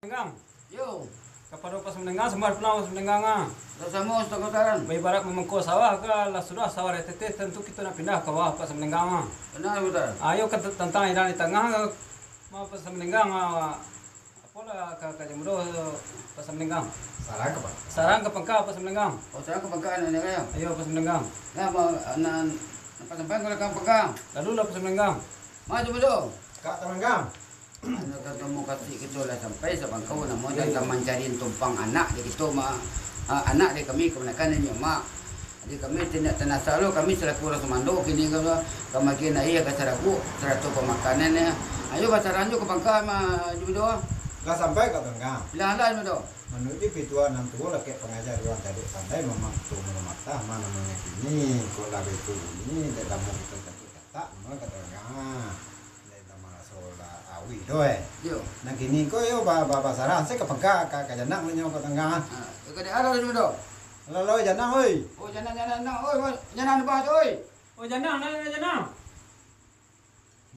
Menenggang. Yo, Kepada pas menenggang sembar pulang pas menenggang ah. bersama setengah taran. Ibarat memengko sawah ke lah sudah sawah tete tentu kita nak pindah ke bawah pas menenggang ah. Benar betul. Ayo ke tentang idan di tengah mau pas menenggang ah. Apalah ke jemudo pas menenggang. Sarang ke Pak? Sarang ke pengka pas menenggang. Oh, saya ke pengkaan ini kaya. Ayo pas menenggang. Nah, nan apa sampai ke lekang pengkaan. Lalu lah pas menenggang. Maju betul. Kak Temenggam. Anda ketemu kasih kita lah sampai sebang kau nak modal taman cari tumpang anak jadi itu mah anak dia kami kebanyakan ini mak. Jadi kami tidak tenang selalu kami selaku orang Semando kini kalau kemakin ayah ke seraku seratus pemakanannya. Ayo pasaran juga ke pangkal mah judo. Nggak sampai Kak Temenggam. Bilang judo. Menuju pituan enam tuh laki pengajar ruang tadi santai memang tuh mematah mana namanya kini kalau lagi itu ini tidak mau kita kata mana Kak Temenggam. Tidak malah soal awi doy. Yo. Nah kini kau yo bawa sarang saya ke pengka ke janang menyo Kak Temenggam. Ke ada judo. Lalu janang oi. Oh jangan oi jangan debat oi. Oh janang, janang.